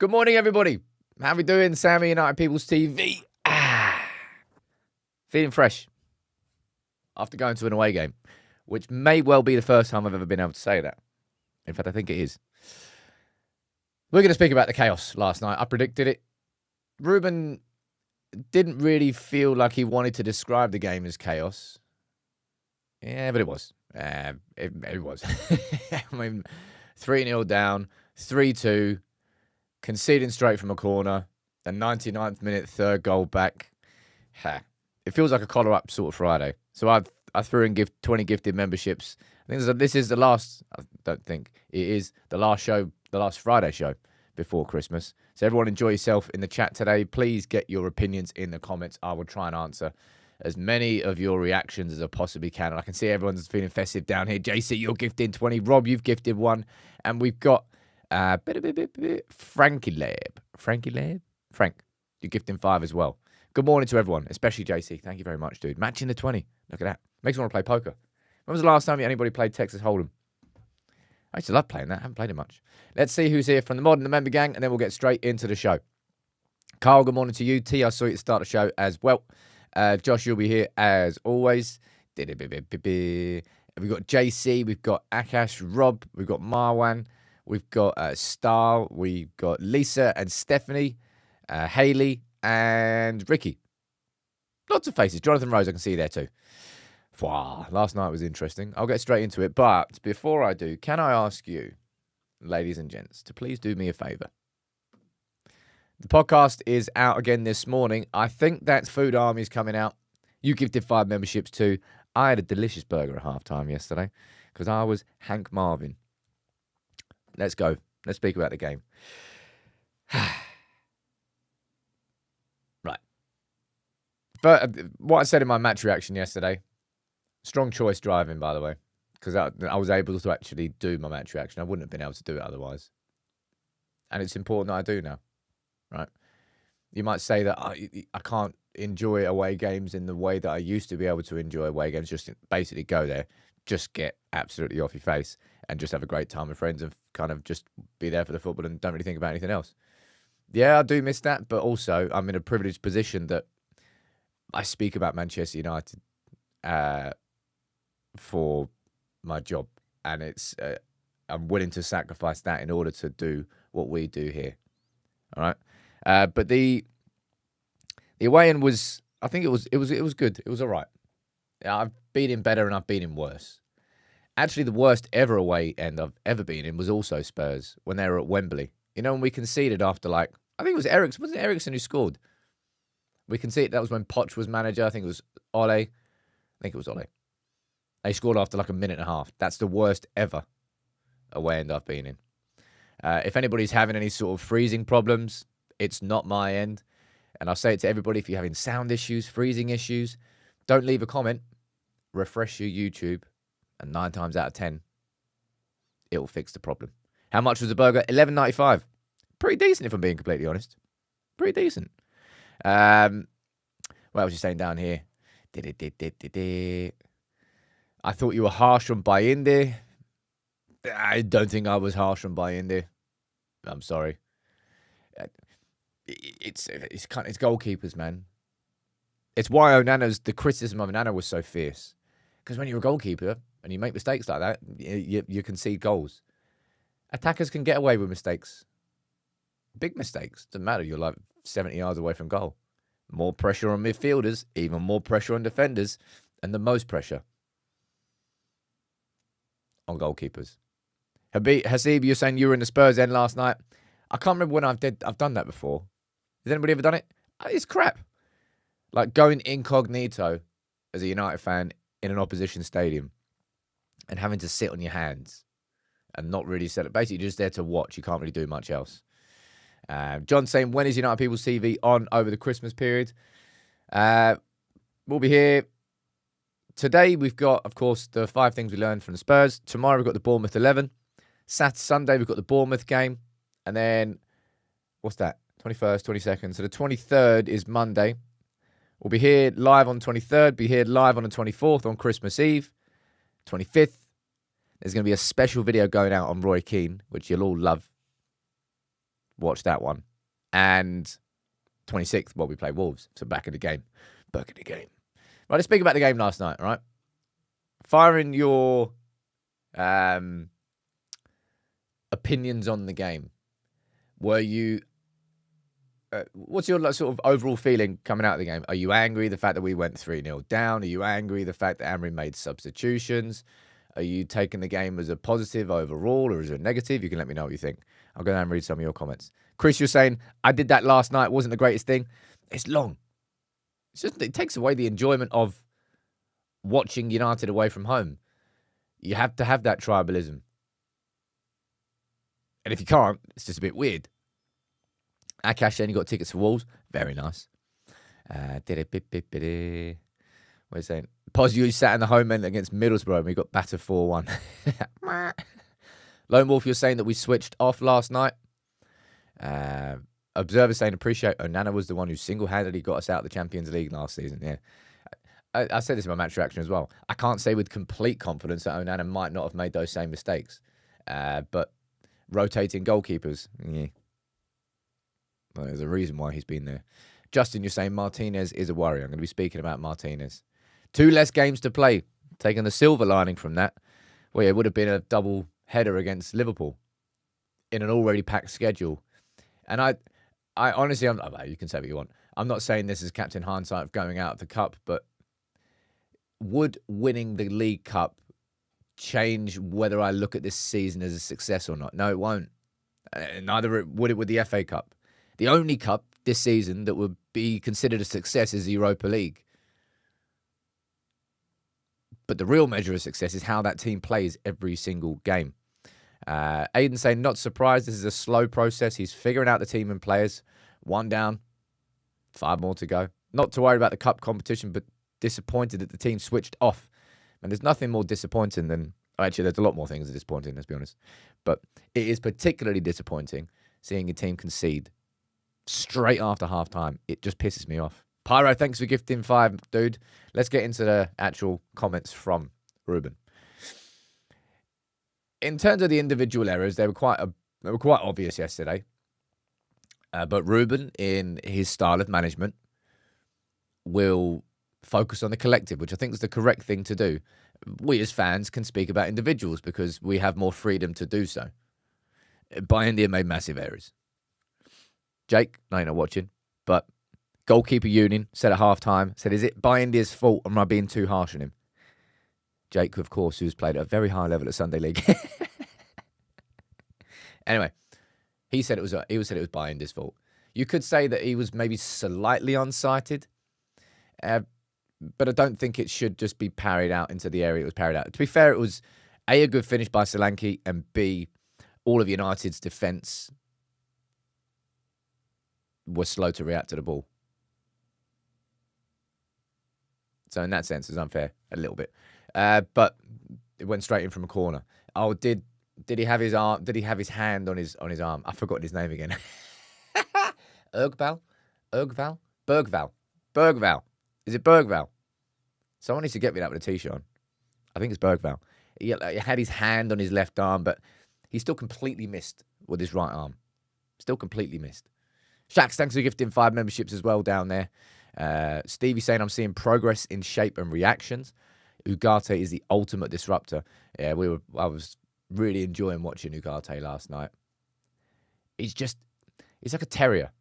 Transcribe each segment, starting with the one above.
Good morning, everybody. How we doing? Sammy, United People's TV. Feeling fresh after going to an away game, which may well be the first time I've ever been able to say that. In fact, I think it is. We're going to speak about the chaos last night. I predicted it. Ruben didn't really feel like he wanted to describe the game as chaos. Yeah, but it was. It was. I mean, 3-0 down, 3-2, conceding straight from a corner, the 99th minute third goal back. It feels like a collar-up sort of Friday. So I threw in 20 gifted memberships. I think this is the last, I don't think, it is the last show, the last Friday show before Christmas. So everyone enjoy yourself in the chat today. Please get your opinions in the comments. I will try and answer as many of your reactions as I possibly can. And I can see everyone's feeling festive down here. JC, you're gifting 20. Rob, you've gifted 1. And we've got Frankie Lab. Frank, you're gifting 5 as well. Good morning to everyone, especially JC. Thank you very much, dude. Matching the 20. Look at that. Makes me want to play poker. When was the last time anybody played Texas Hold'em? I used to love playing that. I haven't played it much. Let's see who's here from the Mod and the Member Gang, and then we'll get straight into the show. Carl, good morning to you. T, I saw you start the show as well. Josh, you'll be here as always. We've got JC, we've got Akash, Rob, we've got Marwan, we've got Star, we've got Lisa and Stephanie, Haley, and Ricky. Lots of faces. Jonathan Rose, I can see you there too. Wow, last night was interesting. I'll get straight into it. But before I do, can I ask you, ladies and gents, to please do me a favour? The podcast is out again this morning. I think that Food Army's coming out. You gifted 5 memberships too. I had a delicious burger at halftime yesterday because I was Hank Marvin. Let's go. Let's speak about the game. Right. But what I said in my match reaction yesterday, strong choice driving, by the way, because I was able to actually do my match reaction. I wouldn't have been able to do it otherwise. And it's important that I do now. Right, you might say that I can't enjoy away games in the way that I used to be able to enjoy away games. Just basically go there, just get absolutely off your face and just have a great time with friends and kind of just be there for the football and don't really think about anything else. Yeah, I do miss that, but also I'm in a privileged position that I speak about Manchester United for my job, and it's I'm willing to sacrifice that in order to do what we do here. All right. But the away end was, I think it was good. It was all right. I've been in better and I've been in worse. Actually, the worst ever away end I've ever been in was also Spurs when they were at Wembley. You know, when we conceded after I think it was Ericsson. Wasn't it Ericsson who scored? We conceded. That was when Poch was manager. I think it was Ole. They scored after a minute and a half. That's the worst ever away end I've been in. If anybody's having any sort of freezing problems, it's not my end. And I'll say it to everybody, if you're having sound issues, freezing issues, don't leave a comment. Refresh your YouTube, and 9 times out of 10, it'll fix the problem. How much was the burger? $11.95. Pretty decent, if I'm being completely honest. Pretty decent. What was you saying down here? I thought you were harsh on Bayinde. I don't think I was harsh on Bayinde. I'm sorry. It's goalkeepers, man. It's why the criticism of Onana was so fierce. Because when you're a goalkeeper and you make mistakes like that, you concede goals. Attackers can get away with mistakes. Big mistakes. Doesn't matter. You're 70 yards away from goal. More pressure on midfielders, even more pressure on defenders, and the most pressure on goalkeepers. Hasib, you're saying you were in the Spurs end last night. I can't remember when I've done that before. Has anybody ever done it? It's crap. Going incognito as a United fan in an opposition stadium and having to sit on your hands and not really set it. Basically, you're just there to watch. You can't really do much else. John saying, when is United People's TV on over the Christmas period? We'll be here. Today, we've got, of course, the 5 things we learned from the Spurs. Tomorrow, we've got the Bournemouth 11. Sunday, we've got the Bournemouth game. And then, what's that? 21st, 22nd. So the 23rd is Monday. We'll be here live on 23rd. Be here live on the 24th on Christmas Eve. 25th. There's going to be a special video going out on Roy Keane, which you'll all love. watch that one. And 26th, we play Wolves. So back in the game. Back in the game. Right, let's speak about the game last night, all right? Firing your opinions on the game. Were you... what's your sort of overall feeling coming out of the game? Are you angry the fact that we went 3-0 down? Are you angry the fact that Amorim made substitutions? Are you taking the game as a positive overall or as a negative? You can let me know what you think. I'll go down and read some of your comments. Chris, you're saying, I did that last night. It wasn't the greatest thing. It's long. It takes away the enjoyment of watching United away from home. You have to have that tribalism. And if you can't, it's just a bit weird. Akash saying you got tickets for Wolves. Very nice. We're saying, Pos, you sat in the home end against Middlesbrough and we got battered 4-1. Lone Wolf, you're saying that we switched off last night. Observer saying, appreciate Onana was the one who single-handedly got us out of the Champions League last season. Yeah, I said this in my match reaction as well. I can't say with complete confidence that Onana might not have made those same mistakes. But rotating goalkeepers, yeah. Well, there's a reason why he's been there. Justin, you're saying Martinez is a worry. I'm going to be speaking about Martinez. 2 less games to play. Taking the silver lining from that. Well, it would have been a double header against Liverpool in an already packed schedule. And I honestly, you can say what you want. I'm not saying this is Captain Hindsight of going out of the cup, but would winning the League Cup change whether I look at this season as a success or not? No, it won't. Neither would it with the FA Cup. The only cup this season that would be considered a success is the Europa League. But the real measure of success is how that team plays every single game. Aiden saying, not surprised. This is a slow process. He's figuring out the team and players. 1 down, 5 more to go. Not to worry about the cup competition, but disappointed that the team switched off. And there's nothing more disappointing than... Actually, there's a lot more things that are disappointing, let's be honest. But it is particularly disappointing seeing a team concede straight after half-time. It just pisses me off. Pyro, thanks for gifting 5, dude. Let's get into the actual comments from Ruben. In terms of the individual errors, they were quite obvious yesterday. But Ruben, in his style of management, will focus on the collective, which I think is the correct thing to do. We as fans can speak about individuals because we have more freedom to do so. India made massive errors. Jake, no, you're not watching, but Goalkeeper Union said at half-time, said, is it India's fault or am I being too harsh on him? Jake, of course, who's played at a very high level at Sunday League. Anyway, he said it was India's fault. You could say that he was maybe slightly unsighted, but I don't think it should just be parried out into the area it was parried out. To be fair, it was A, a good finish by Solanke, and B, all of United's defence was slow to react to the ball. So in that sense, it's unfair a little bit. But it went straight in from a corner. Oh, did he have his arm? Did he have his hand on his arm? I've forgotten his name again. Bergval. Is it Bergval? Someone needs to get me that with a t-shirt on. I think it's Bergval. He had his hand on his left arm, but he still completely missed with his right arm. Still completely missed. Shax, thanks for gifting 5 memberships as well down there. Stevie saying, I'm seeing progress in shape and reactions. Ugarte is the ultimate disruptor. Yeah, I was really enjoying watching Ugarte last night. He's like a terrier.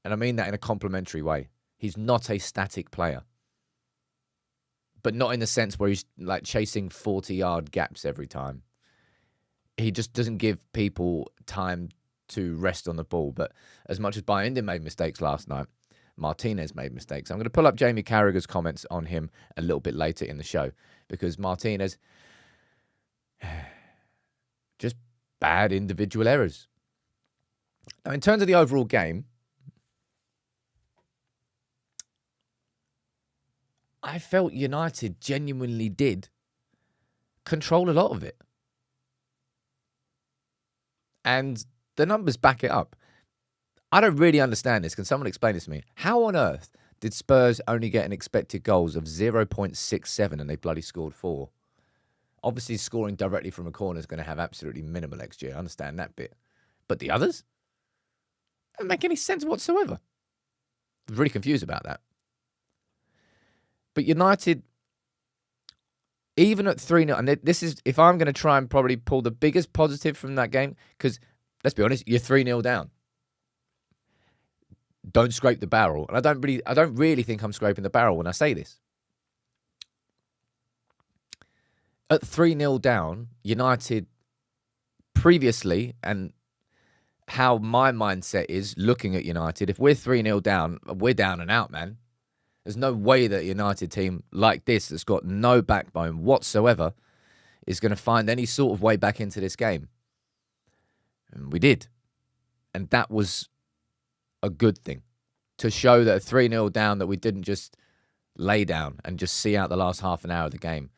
And I mean that in a complimentary way. He's not a static player. But not in the sense where he's like chasing 40-yard gaps every time. He just doesn't give people time to rest on the ball. But as much as India made mistakes last night, Martinez made mistakes. I'm going to pull up Jamie Carragher's comments on him a little bit later in the show because Martinez, just bad individual errors. Now, in terms of the overall game, I felt United genuinely did control a lot of it. And the numbers back it up. I don't really understand this. Can someone explain this to me? How on earth did Spurs only get an expected goals of 0.67 and they bloody scored 4? Obviously, scoring directly from a corner is going to have absolutely minimal XG. I understand that bit. But the others? Doesn't make any sense whatsoever. I was really confused about that. But United, even at 3-0, and this is, if I'm going to try and probably pull the biggest positive from that game, because let's be honest, you're 3-0 down. Don't scrape the barrel. And I don't really think I'm scraping the barrel when I say this. At 3-0 down, United previously, and how my mindset is looking at United, if we're 3-0 down, we're down and out, man. There's no way that a United team like this, that's got no backbone whatsoever, is going to find any sort of way back into this game. And we did. And that was a good thing, to show that at 3-0 down, that we didn't just lay down and just see out the last half an hour of the game.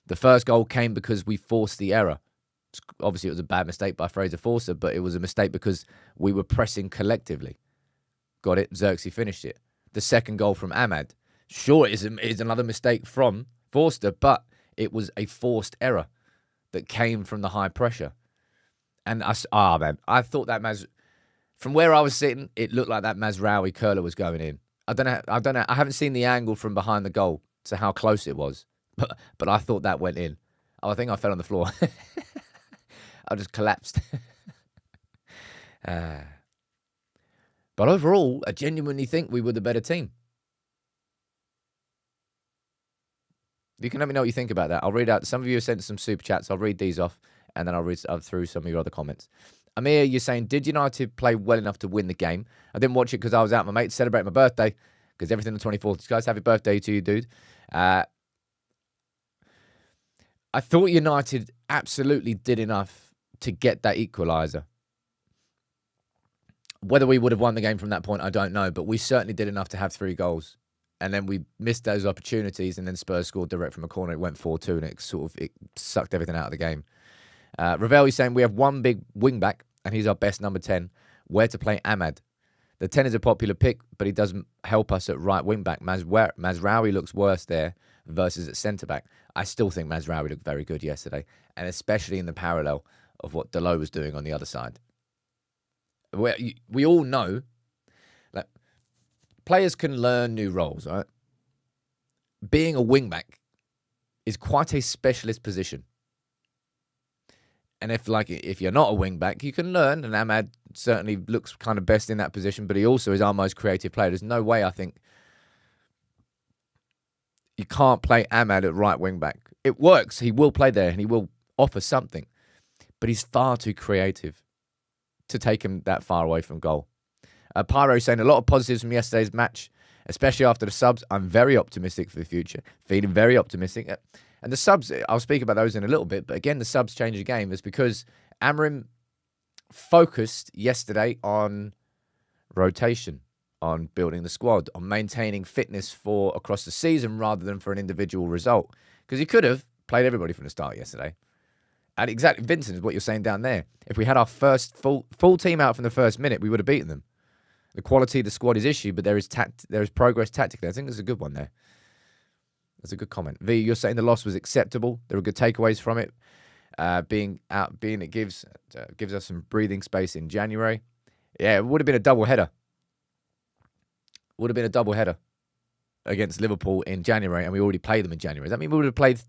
The first goal came because we forced the error. Obviously, it was a bad mistake by Fraser Forster, but it was a mistake because we were pressing collectively. Got it? Xerxes finished it. The second goal from Ahmad. Sure, it is another mistake from Forster, but it was a forced error that came from the high pressure. And I thought that from where I was sitting, it looked like that Mazraoui curler was going in. I don't know. I haven't seen the angle from behind the goal to how close it was, but I thought that went in. Oh, I think I fell on the floor. I just collapsed. But overall, I genuinely think we were the better team. You can let me know what you think about that. I'll read out. Some of you have sent some super chats. I'll read these off, and then I'll read through some of your other comments. Amir, you're saying, did United play well enough to win the game? I didn't watch it because I was out with my mates celebrating my birthday, because everything on the 24th. Guys, happy birthday to you, dude. I thought United absolutely did enough to get that equaliser. Whether we would have won the game from that point, I don't know, but we certainly did enough to have 3 goals. And then we missed those opportunities, and then Spurs scored direct from a corner. It went 4-2, and it sucked everything out of the game. Ravel is saying, we have one big wing-back, and he's our best number 10. Where to play Ahmad? The 10 is a popular pick, but he doesn't help us at right wing-back. Mazraoui looks worse there versus at centre-back. I still think Mazraoui looked very good yesterday, and especially in the parallel of what Diallo was doing on the other side. We all know that players can learn new roles, right? Being a wing-back is quite a specialist position. And if you're not a wing-back, you can learn, and Ahmad certainly looks kind of best in that position, but he also is our most creative player. There's no way, I think, you can't play Ahmad at right wing-back. It works. He will play there, and he will offer something. But he's far too creative to take him that far away from goal. Pyro saying, a lot of positives from yesterday's match, especially after the subs. I'm very optimistic for the future. Feeling very optimistic. And the subs, I'll speak about those in a little bit, but again, the subs change the game is because Amorim focused yesterday on rotation, on building the squad, on maintaining fitness for across the season rather than for an individual result. Because he could have played everybody from the start yesterday. And exactly, Vincent, is what you're saying down there. If we had our first full team out from the first minute, we would have beaten them. The quality of the squad is issue, but there is progress tactically. I think there's a good one there. That's a good comment. V, you're saying the loss was acceptable. There were good takeaways from it. It gives us some breathing space in January. Yeah, it would have been a double header. Would have been a double header against Liverpool in January, and we already played them in January. Does that mean we would have played?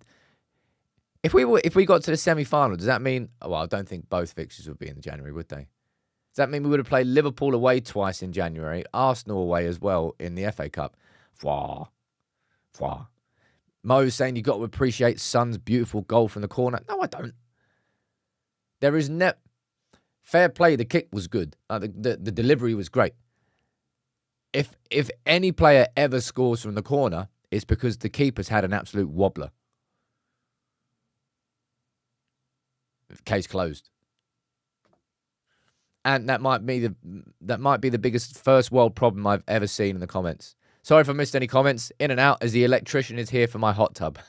If we got to the semi-final, does that mean? Well, I don't think both fixtures would be in January, would they? Does that mean we would have played Liverpool away twice in January, Arsenal away as well in the FA Cup? Fwah. Mo's saying you've got to appreciate Son's beautiful goal from the corner. No, I don't. There is fair play. The kick was good. The delivery was great. If any player ever scores from the corner, it's because the keeper's had an absolute wobbler. Case closed. And that might be the biggest first world problem I've ever seen in the comments. Sorry if I missed any comments. In and out as the electrician is here for my hot tub.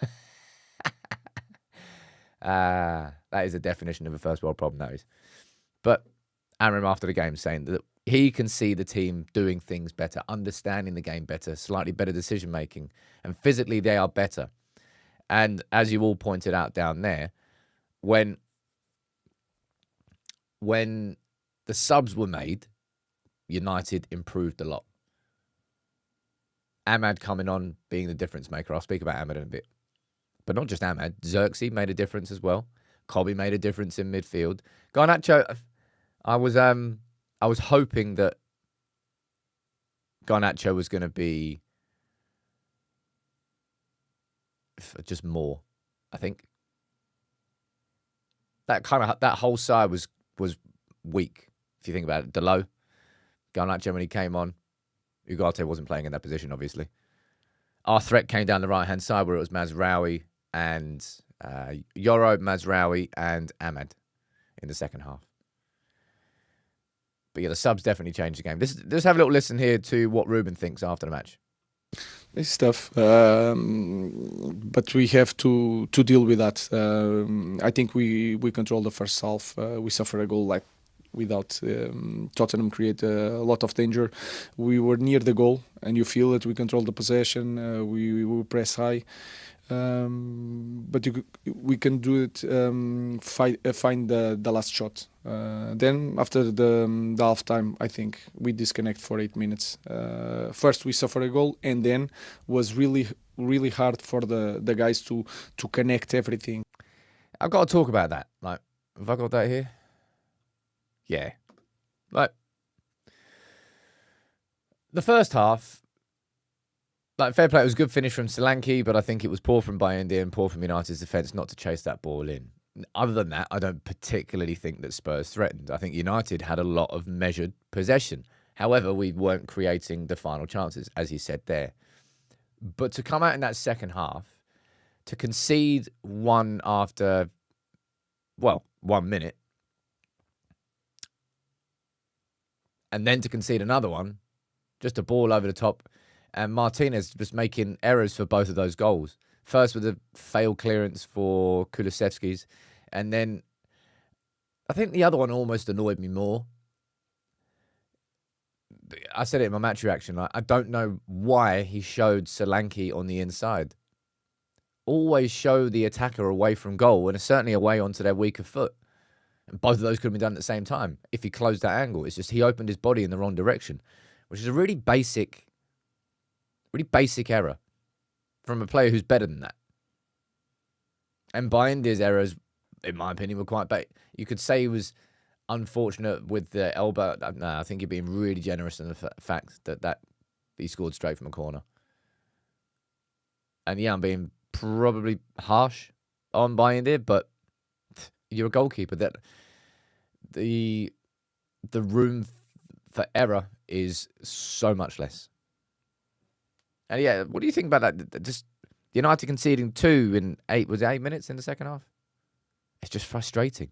That is a definition of a first world problem, that is. But Amorim after the game saying that he can see the team doing things better, understanding the game better, slightly better decision making, and physically they are better. And as you all pointed out down there, when the subs were made, United improved a lot. Ahmad coming on, being the difference maker. I'll speak about Ahmad in a bit. But not just Ahmad. Xerxes made a difference as well. Kobe made a difference in midfield. Garnacho, I was hoping that Garnacho was going to be just more, I think. That whole side was weak, if you think about it. Diallo, Garnacho when he came on. Ugarte wasn't playing in that position, obviously. Our threat came down the right-hand side where it was Mazraoui and Yoro, Mazraoui and Ahmad in the second half. But yeah, the subs definitely changed the game. Let's have a little listen here to what Reuben thinks after the match. It's tough, but we have to deal with that. I think we control the first half. We suffer a goal like without Tottenham create a lot of danger. We were near the goal, and you feel it. We control the possession. We press high. But we can do it. Find the last shot. Then after the half time, I think we disconnect for 8 minutes. First we suffer a goal, and then was really hard for the guys to connect everything. I've got to talk about that. Like, have I got that here? Yeah. Like, the first half. Like, fair play, it was a good finish from Solanke, but I think it was poor from Bayindir and poor from United's defence not to chase that ball in. Other than that, I don't particularly think that Spurs threatened. I think United had a lot of measured possession. However, we weren't creating the final chances, as he said there. But to come out in that second half, to concede one after, 1 minute, and then to concede another one, just a ball over the top, and Martinez just making errors for both of those goals. First with a failed clearance for Kulusevski's, and then I think the other one almost annoyed me more. I said it in my match reaction. Like, I don't know why he showed Solanke on the inside. Always show the attacker away from goal, and certainly away onto their weaker foot. And both of those could have been done at the same time if he closed that angle. It's just he opened his body in the wrong direction, which is a really basic error from a player who's better than that. And Bayindir's errors, in my opinion, were quite bad. You could say he was unfortunate with the elbow. No, I think you're being really generous in the fact that he scored straight from a corner. And yeah, I'm being probably harsh on Bayindir, but you're a goalkeeper. That the room for error is so much less. And yeah, what do you think about that? Just United conceding 2 in 8 minutes in the second half? It's just frustrating.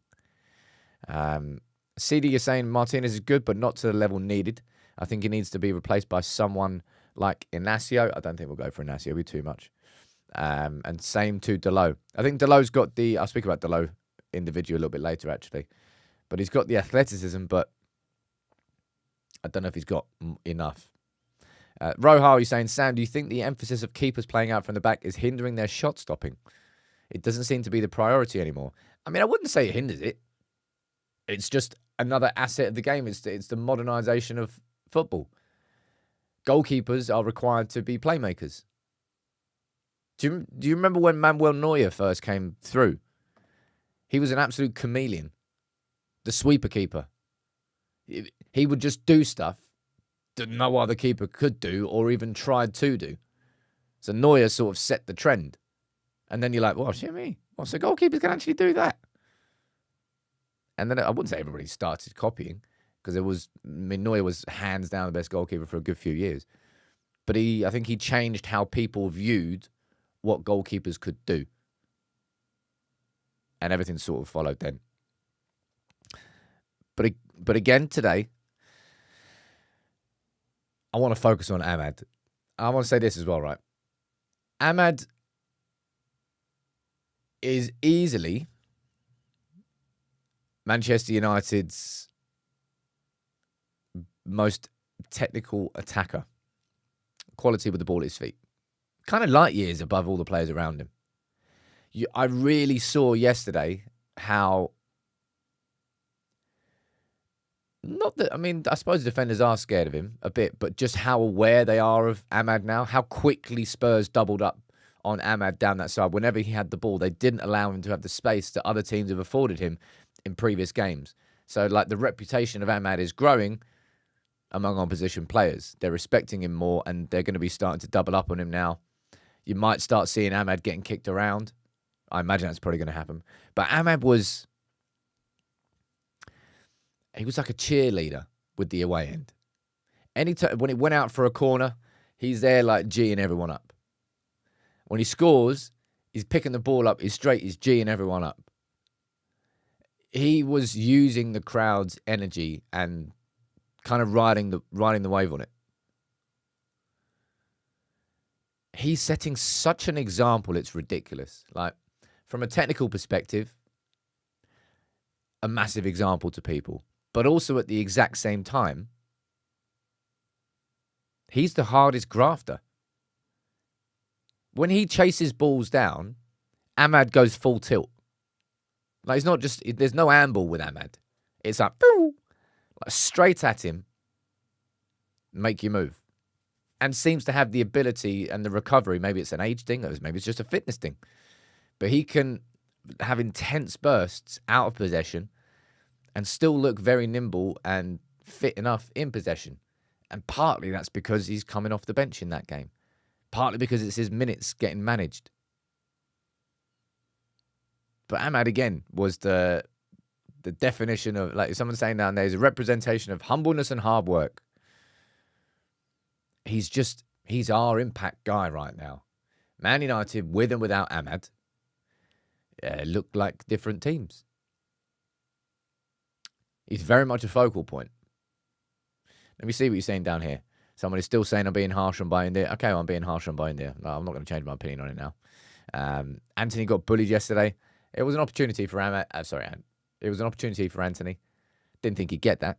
CD, you're saying Martinez is good, but not to the level needed. I think he needs to be replaced by someone like Inacio. I don't think we'll go for Inacio. It'll be too much. And same to Diallo. I think Diallo's got I'll speak about Diallo individually a little bit later, actually. But he's got the athleticism, but I don't know if he's got enough. Rohar, you're saying, Sam, do you think the emphasis of keepers playing out from the back is hindering their shot stopping? It doesn't seem to be the priority anymore. I mean, I wouldn't say it hinders it. It's just another asset of the game. It's the modernization of football. Goalkeepers are required to be playmakers. Do you remember when Manuel Neuer first came through? He was an absolute chameleon. The sweeper keeper. He would just do stuff that no other keeper could do or even tried to do. So Neuer sort of set the trend. And then you're like, well, shit me. Well, so goalkeepers can actually do that. And then I wouldn't say everybody started copying, because Neuer was hands down the best goalkeeper for a good few years. But I think he changed how people viewed what goalkeepers could do. And everything sort of followed then. But again, today, I want to focus on Ahmad. I want to say this as well, right? Ahmad is easily Manchester United's most technical attacker. Quality with the ball at his feet. Kind of light years above all the players around him. I really saw yesterday how Not that, I mean, I suppose defenders are scared of him a bit, but just how aware they are of Ahmad now, how quickly Spurs doubled up on Ahmad down that side. Whenever he had the ball, they didn't allow him to have the space that other teams have afforded him in previous games. So, like, the reputation of Ahmad is growing among opposition players. They're respecting him more, and they're going to be starting to double up on him now. You might start seeing Ahmad getting kicked around. I imagine that's probably going to happen. But Ahmad was... He was like a cheerleader with the away end. Anytime when it went out for a corner, he's there like G'ing everyone up. When he scores, he's picking the ball up, he's straight, he's G'ing everyone up. He was using the crowd's energy and kind of riding the wave on it. He's setting such an example, it's ridiculous. Like, from a technical perspective, a massive example to people. But also at the exact same time, he's the hardest grafter. When he chases balls down, Ahmad goes full tilt. Like, it's not just, there's no amble with Ahmad. It's like, like straight at him, make you move. And seems to have the ability and the recovery. Maybe it's an age thing, or maybe it's just a fitness thing. But he can have intense bursts out of possession and still look very nimble and fit enough in possession. And partly that's because he's coming off the bench in that game. Partly because it's his minutes getting managed. But Ahmad, again, was the definition of, like someone's saying down there, is a representation of humbleness and hard work. He's our impact guy right now. Man United, with and without Ahmad, look like different teams. He's very much a focal point. Let me see what you're saying down here. Someone is still saying I'm being harsh on Bayindir. Okay, well, I'm being harsh on Bayindir. No, I'm not going to change my opinion on it now. Anthony got bullied yesterday. It was an opportunity for it was an opportunity for Anthony. Didn't think he'd get that.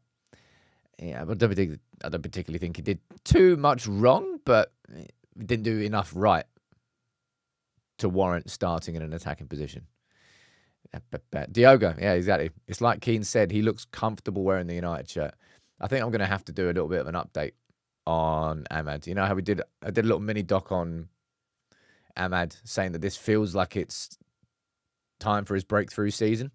Yeah, but I don't particularly think he did too much wrong, but he didn't do enough right to warrant starting in an attacking position. Diogo, yeah, exactly. It's like Keane said, he looks comfortable wearing the United shirt. I think I'm going to have to do a little bit of an update on Ahmad. You know how I did a little mini doc on Ahmad saying that this feels like it's time for his breakthrough season?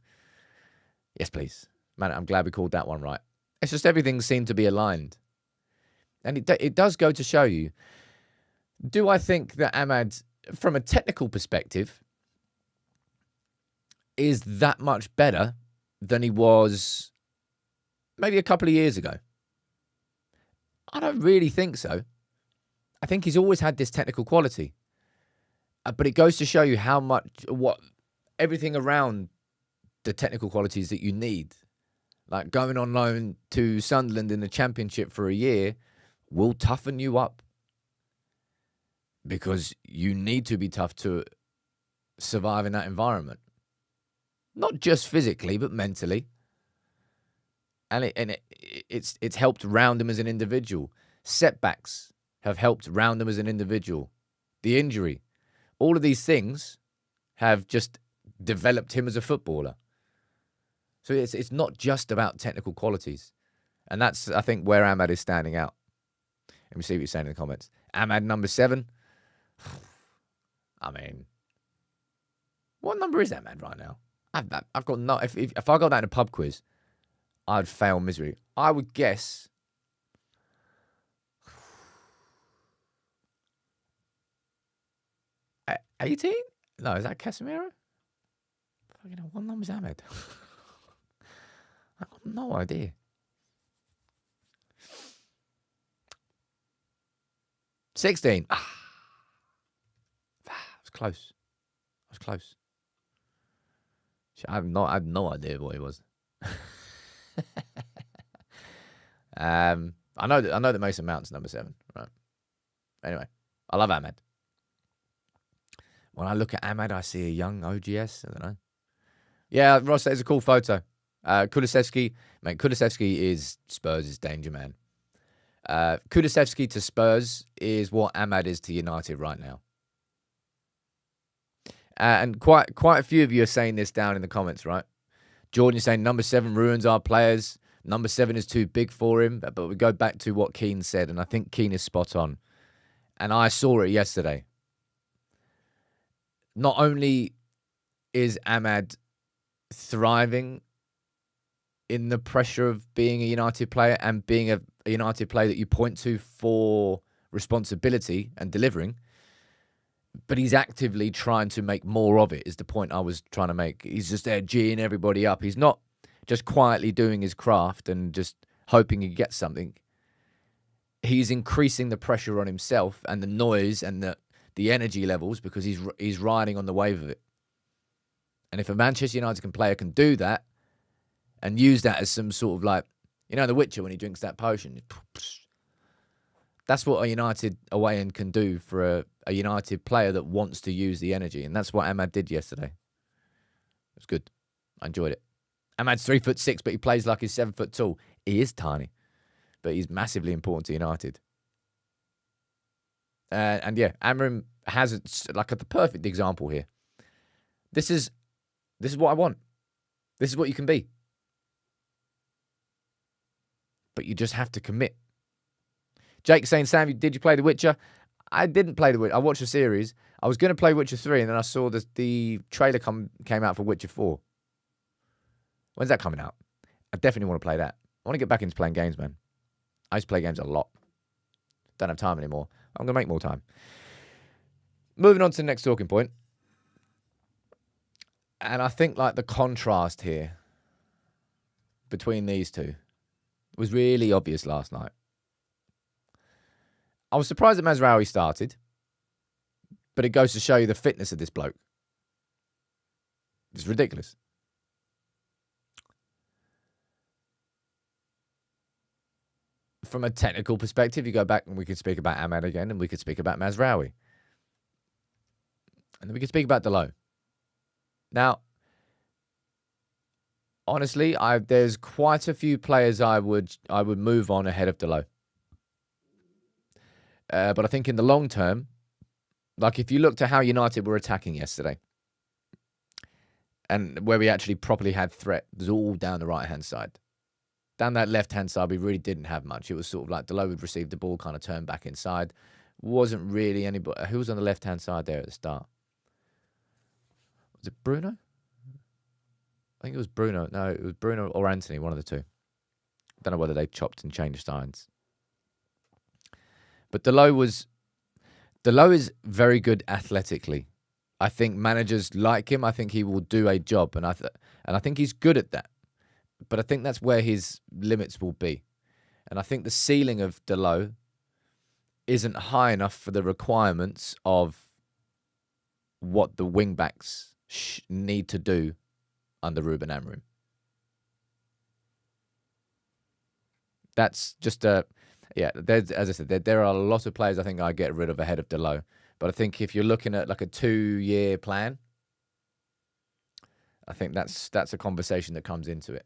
Yes, please. Man, I'm glad we called that one right. It's just everything seemed to be aligned. And it does go to show you, do I think that Ahmad, from a technical perspective, is that much better than he was maybe a couple of years ago? I don't really think so. I think he's always had this technical quality. But it goes to show you how much, everything around the technical qualities that you need. Like going on loan to Sunderland in the Championship for a year will toughen you up. Because you need to be tough to survive in that environment. Not just physically, but mentally. And it's helped round him as an individual. Setbacks have helped round him as an individual. The injury. All of these things have just developed him as a footballer. So it's not just about technical qualities. And that's, I think, where Ahmad is standing out. Let me see what you're saying in the comments. Ahmad, number 7. I mean, what number is Ahmad right now? I've got no. If I got that in a pub quiz, I'd fail miserably. I would guess 18. No, is that Casemiro? Fucking hell, what number is Ahmed? I've got no idea. 16. I was close. I was close. I had no idea what he was. I know that Mason Mount's number 7, right? Anyway, I love Ahmed. When I look at Ahmed, I see a young OGS. I don't know. Yeah, Ross, that is a cool photo. Kulusevski, mate, Kulusevski is Spurs' danger man. Kulusevski to Spurs is what Ahmed is to United right now. And quite a few of you are saying this down in the comments, right? Jordan, you're saying number 7 ruins our players. Number 7 is too big for him. But we go back to what Keane said, and I think Keane is spot on. And I saw it yesterday. Not only is Ahmad thriving in the pressure of being a United player and being a United player that you point to for responsibility and delivering, but he's actively trying to make more of it, is the point I was trying to make. He's just there geeing everybody up. He's not just quietly doing his craft and just hoping he gets something. He's increasing the pressure on himself and the noise and the energy levels because he's riding on the wave of it. And if a Manchester United player can do that and use that as some sort of like, you know, The Witcher when he drinks that potion, that's what a United away end can do for a United player that wants to use the energy. And that's what Ahmad did yesterday. It was good. I enjoyed it. Ahmad's 3'6", but he plays like he's 7 foot tall. He is tiny, but he's massively important to United. And yeah, Amorim has like the perfect example here. This is what I want. This is what you can be. But you just have to commit. Jake saying, Sam, did you play The Witcher? I didn't play The Witcher. I watched the series. I was going to play Witcher 3, and then I saw the trailer came out for Witcher 4. When's that coming out? I definitely want to play that. I want to get back into playing games, man. I used to play games a lot. Don't have time anymore. I'm going to make more time. Moving on to the next talking point. And I think like the contrast here between these two was really obvious last night. I was surprised that Mazraoui started, but it goes to show you the fitness of this bloke. It's ridiculous. From a technical perspective, you go back and we could speak about Ahmad again, and we could speak about Mazraoui. And then we could speak about Diallo. Now, honestly, there's quite a few players I would move on ahead of Diallo. But I think in the long term, like if you looked at how United were attacking yesterday, and where we actually properly had threat, it was all down the right-hand side. Down that left-hand side, we really didn't have much. It was sort of like Diallo would receive the ball, kind of turn back inside. Wasn't really anybody. Who was on the left-hand side there at the start? Was it Bruno? I think it was Bruno. No, it was Bruno or Anthony, one of the two. Don't know whether they chopped and changed sides. But Diallo is very good athletically. I think managers like him. I think he will do a job, and I think he's good at that. But I think that's where his limits will be. And I think the ceiling of Diallo isn't high enough for the requirements of what the wing-backs need to do under Ruben Amorim. That's just as I said, there are a lot of players I think I'd get rid of ahead of Diallo. But I think if you're looking at like a 2-year plan, I think that's a conversation that comes into it.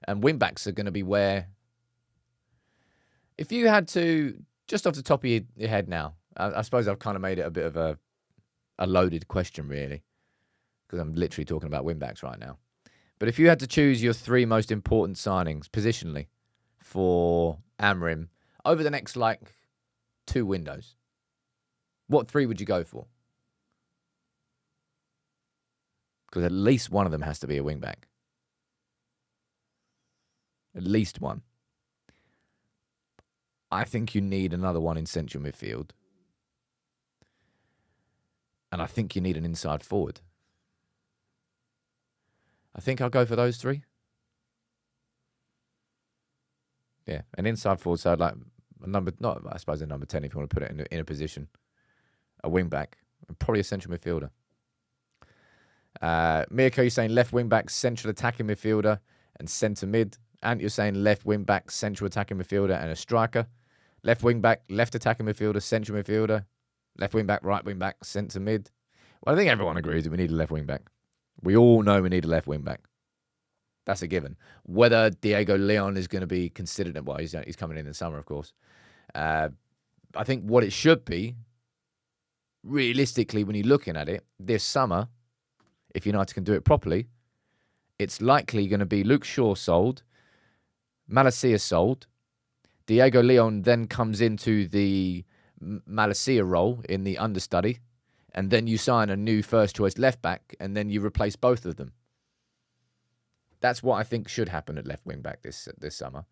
And wing-backs are going to be where, if you had to, just off the top of your head now, I suppose I've kind of made it a bit of a loaded question, really, because I'm literally talking about wing-backs right now. But if you had to choose your 3 most important signings, positionally, for Amorim over the next, 2 windows, what 3 would you go for? Because at least one of them has to be a wing-back. At least one. I think you need another one in central midfield. And I think you need an inside forward. I think I'll go for those 3. Yeah, an inside forward, so I'd like a number 10 if you want to put it in a position. A wing-back, and probably a central midfielder. Mirko, you're saying left wing-back, central attacking midfielder, and centre mid. And you're saying left wing-back, central attacking midfielder, and a striker. Left wing-back, left attacking midfielder, central midfielder. Left wing-back, right wing-back, centre mid. Well, I think everyone agrees that we need a left wing-back. We all know we need a left wing-back. That's a given. Whether Diego Leon is going to be considered, well, he's coming in the summer, of course. I think what it should be, realistically, when you're looking at it, this summer, if United can do it properly, it's likely going to be Luke Shaw sold, Malacia sold. Diego Leon then comes into the Malacia role in the understudy, and then you sign a new first-choice left-back, and then you replace both of them. That's what I think should happen at left wing-back this summer.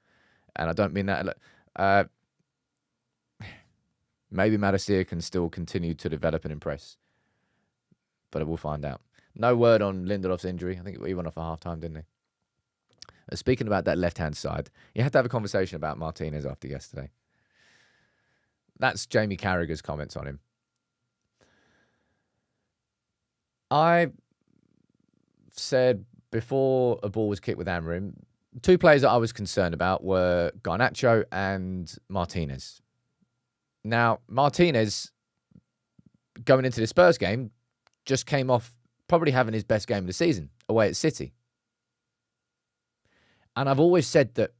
And I don't mean that... maybe Malacia can still continue to develop and impress, but we'll find out. No word on Lindelof's injury. I think he went off at half-time, didn't he? Speaking about that left-hand side, you had to have a conversation about Martinez after yesterday. That's Jamie Carragher's comments on him. I said before a ball was kicked with Amorim, two players that I was concerned about were Garnacho and Martinez. Now, Martinez, going into the Spurs game, just came off probably having his best game of the season away at City. And I've always said that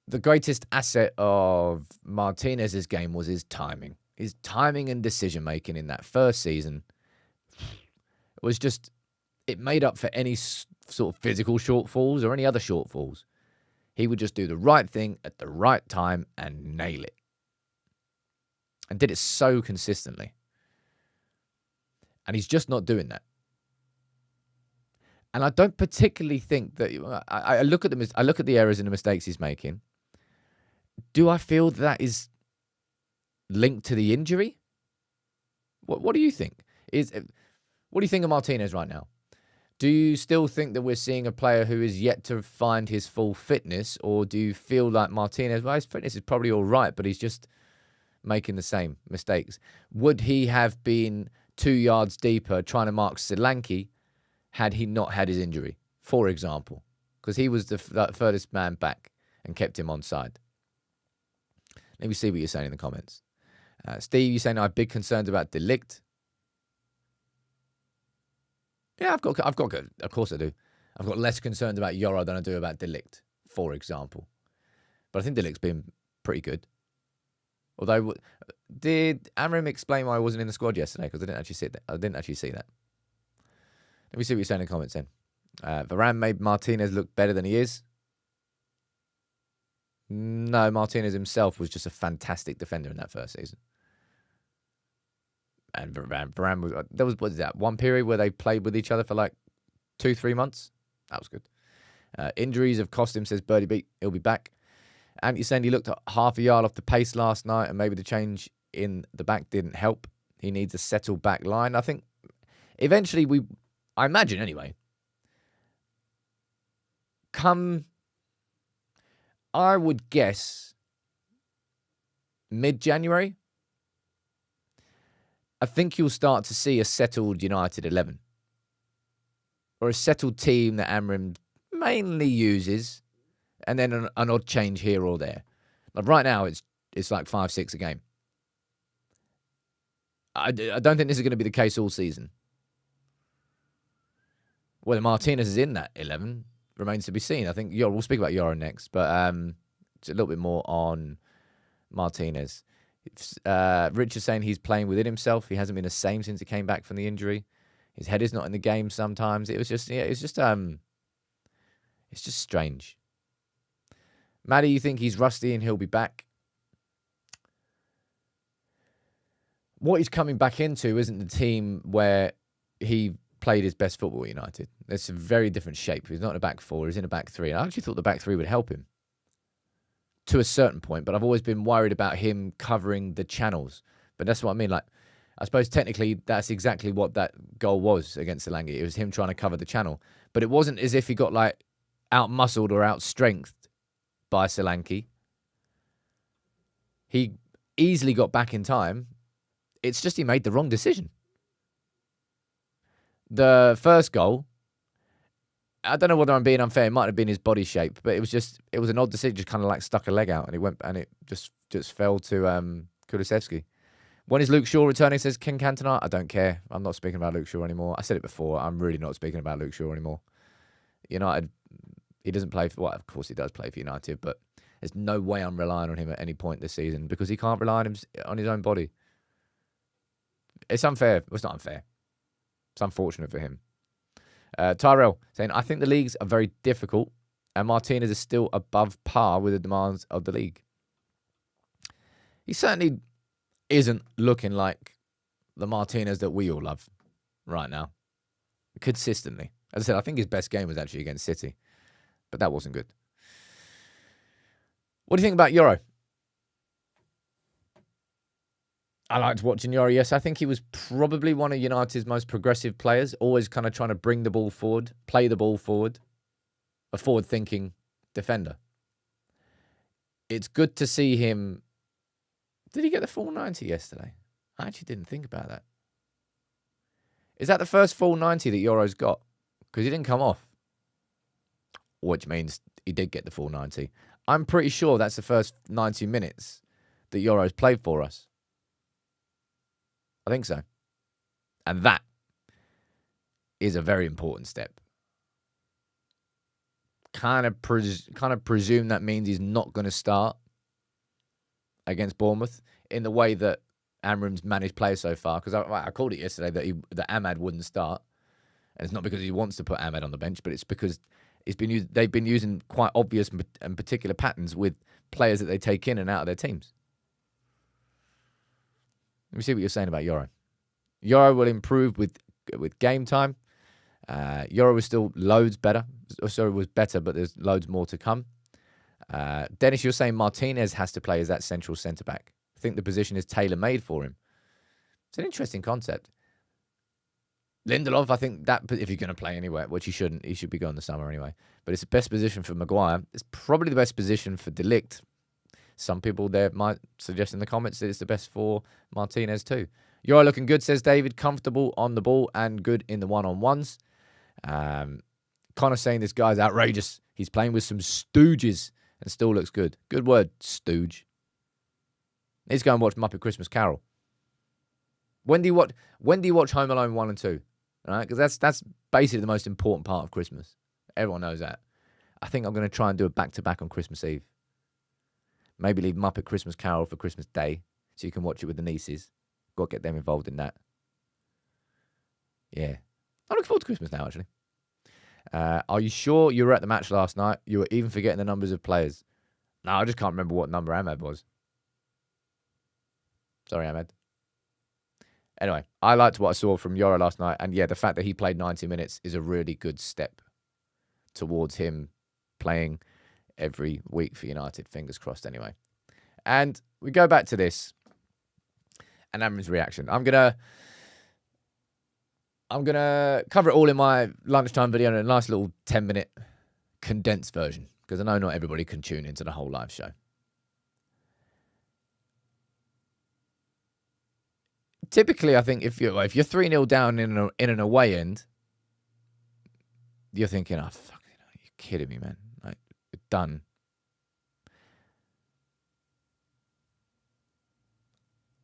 the greatest asset of Martinez's game was his timing. His timing and decision-making in that first season was just, it made up for any sort of physical shortfalls or any other shortfalls. He would just do the right thing at the right time and nail it. And did it so consistently. And he's just not doing that. And I don't particularly think that... I look at the errors and the mistakes he's making. Do I feel that is linked to the injury? What do you think? What do you think of Martinez right now? Do you still think that we're seeing a player who is yet to find his full fitness? Or do you feel like Martinez, well, his fitness is probably all right, but he's just making the same mistakes? Would he have been 2 yards deeper trying to mark Solanke had he not had his injury, for example? Because he was the furthest man back and kept him onside. Let me see what you're saying in the comments. Steve, you're saying I have big concerns about De Ligt. Yeah, I've got, of course I do. I've got less concerns about Yoro than I do about De Ligt, for example. But I think De Ligt's been pretty good. Although, did Amorim explain why I wasn't in the squad yesterday? Because I didn't actually see that. Let me see what you're saying in the comments then. Varane made Martinez look better than he is. No, Martinez himself was just a fantastic defender in that first season. And Varane was... There was, what is that, one period where they played with each other for like 2-3 months? That was good. Injuries have cost him, says Birdie Beat. He'll be back. And you're saying he looked at half a yard off the pace last night and maybe the change in the back didn't help. He needs a settled back line. I think eventually I imagine anyway, I would guess mid-January, I think you'll start to see a settled United 11. Or a settled team that Amorim mainly uses, and then an odd change here or there. Like right now, it's like 5-6 a game. I don't think this is going to be the case all season. Whether Martinez is in that 11 remains to be seen. I think we'll speak about Yoro next, but it's a little bit more on Martinez. Rich is saying he's playing within himself. He hasn't been the same since he came back from the injury. His head is not in the game sometimes. It's just strange. Maddie, you think he's rusty and he'll be back? What he's coming back into isn't the team where he played his best football at United. It's a very different shape. He's not in a back four. He's in a back three. And I actually thought the back three would help him to a certain point, but I've always been worried about him covering the channels. But that's what I mean. Like, I suppose technically that's exactly what that goal was against Solanke. It was him trying to cover the channel. But it wasn't as if he got like out-muscled or out-strengthed by Solanke. He easily got back in time. It's just he made the wrong decision. The first goal, I don't know whether I'm being unfair. It might have been his body shape, but it was an odd decision. Just kind of like stuck a leg out, and it just fell to Kulusevski. When is Luke Shaw returning? Says Ken Cantona. I don't care. I'm not speaking about Luke Shaw anymore. I said it before. I'm really not speaking about Luke Shaw anymore. United, he doesn't play for... Well, of course he does play for United, but there's no way I'm relying on him at any point this season because he can't rely on his own body. It's unfair. Well, it's not unfair. It's unfortunate for him. Tyrell saying, I think the leagues are very difficult And Martinez is still above par with the demands of the league. He certainly isn't looking like the Martinez that we all love right now. Consistently. As I said, I think his best game was actually against City. But that wasn't good. What do you think about Yoro? I liked watching Yoro, yes. I think he was probably one of United's most progressive players, always kind of trying to bring the ball forward, play the ball forward, a forward-thinking defender. It's good to see him. Did he get the full 90 yesterday? I actually didn't think about that. Is that the first full 90 that Yoro's got? Because he didn't come off. Which means he did get the full 90. I'm pretty sure that's the first 90 minutes that Yoro's played for us. I think so. And that is a very important step. Kind of presume that means he's not going to start against Bournemouth in the way that Amorim's managed players so far. Because I called it yesterday that Ahmad wouldn't start. And it's not because he wants to put Ahmad on the bench, but it's because they've been using quite obvious and particular patterns with players that they take in and out of their teams. Let me see what you're saying about Yoro. Yoro will improve with game time. Yoro was still loads better. Sorry, was better, but there's loads more to come. Dennis, you're saying Martinez has to play as that central centre-back. I think the position is tailor-made for him. It's an interesting concept. Lindelof, I think that if you're going to play anywhere, which he shouldn't, he should be going the summer anyway. But it's the best position for Maguire. It's probably the best position for De Ligt. Some people there might suggest in the comments that it's the best for Martinez too. You're looking good, says David. Comfortable on the ball and good in the one-on-ones. Connor saying this guy's outrageous. He's playing with some stooges and still looks good. Good word, stooge. Let's go and watch Muppet Christmas Carol. When do you watch Home Alone 1 and 2? Right? Because that's basically the most important part of Christmas. Everyone knows that. I think I'm going to try and do a back-to-back on Christmas Eve. Maybe leave Muppet Christmas Carol for Christmas Day so you can watch it with the nieces. Got to get them involved in that. Yeah. I'm looking forward to Christmas now, actually. Are you sure you were at the match last night? You were even forgetting the numbers of players. No, I just can't remember what number Ahmed was. Sorry, Ahmed. Anyway, I liked what I saw from Yoro last night. And yeah, the fact that he played 90 minutes is a really good step towards him playing every week for United. Fingers crossed anyway. And we go back to this. And Amorim's reaction. I'm gonna cover it all in my lunchtime video in a nice little 10-minute condensed version. Because I know not everybody can tune into the whole live show. Typically, I think if you're 3-0 down in an away end, you're thinking, oh, fuck, you're kidding me, man. Like, you're done.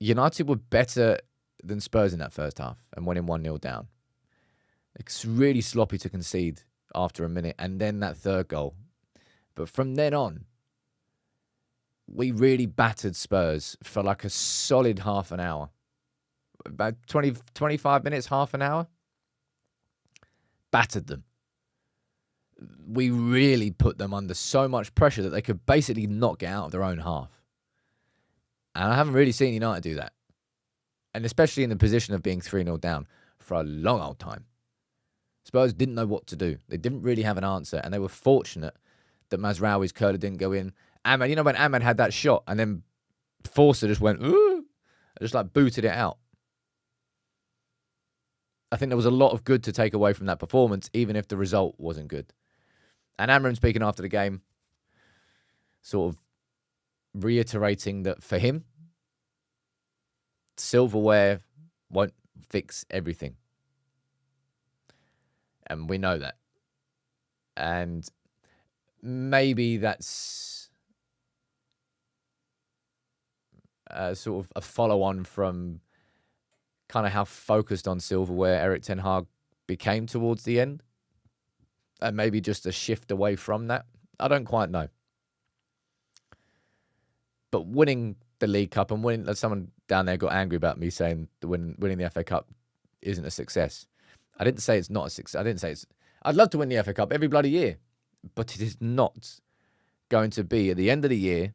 United were better than Spurs in that first half and winning 1-0 down. It's really sloppy to concede after a minute and then that third goal. But from then on, we really battered Spurs for like a solid half an hour. About 25 minutes, half an hour. Battered them. We really put them under so much pressure that they could basically not get out of their own half. And I haven't really seen United do that. And especially in the position of being 3-0 down for a long old time. Spurs didn't know what to do. They didn't really have an answer. And they were fortunate that Mazraoui's curler didn't go in. Ahmad, you know when Ahmad had that shot and then Forster just went, ooh, just like booted it out. I think there was a lot of good to take away from that performance, even if the result wasn't good. And Amorim speaking after the game, sort of reiterating that for him, Silverware won't fix everything. And we know that. And maybe that's sort of a follow-on from kind of how focused on Silverware Erik ten Hag became towards the end. And maybe just a shift away from that. I don't quite know. But winning the League Cup and winning, someone down there got angry about me saying that winning the FA Cup isn't a success. I didn't say it's not a success. I'd love to win the FA Cup every bloody year. but it is not going to be, at the end of the year,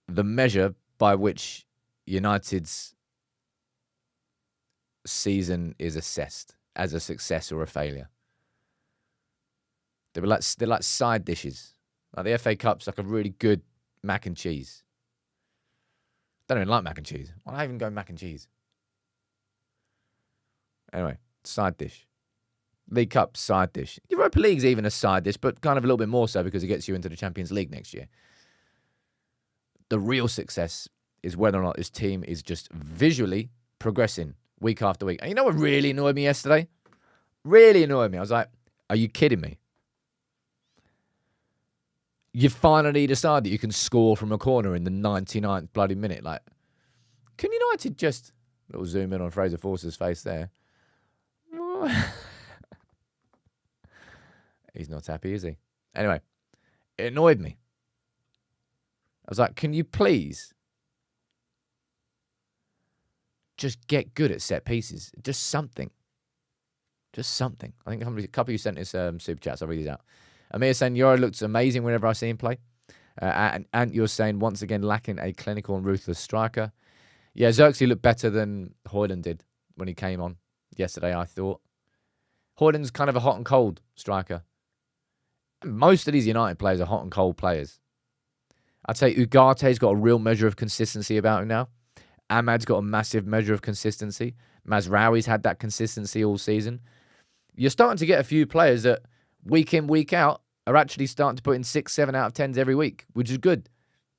the measure by which United's season is assessed as a success or a failure. They're like side dishes. Like the FA Cup's like a really good mac and cheese. Don't even like mac and cheese. Why don't I even go mac and cheese? Anyway, side dish. League Cup, side dish. Europa League's even a side dish, but kind of a little bit more so because it gets you into the Champions League next year. The real success is whether or not this team is just visually progressing week after week. And you know what really annoyed me yesterday? Really annoyed me. I was like, are you kidding me? You finally decide that you can score from a corner in the 99th bloody minute. Like, can United just... Little zoom in on Fraser Forster's face there. He's not happy, is he? Anyway, it annoyed me. I was like, can you please just get good at set pieces? Just something. Just something. I think a couple of you sent us super chats. I'll read these out. Amir saying, Yoro looks amazing whenever I see him play. And you're saying, once again, lacking a clinical and ruthless striker. Yeah, Xerxes looked better than Højlund did when he came on yesterday, I thought. Højlund's kind of a hot and cold striker. Most of these United players are hot and cold players. I'd say Ugarte's got a real measure of consistency about him now. Ahmad's got a massive measure of consistency. Mazraoui's had that consistency all season. You're starting to get a few players that week in, week out are actually starting to put in 6, 7 out of 10s every week, which is good.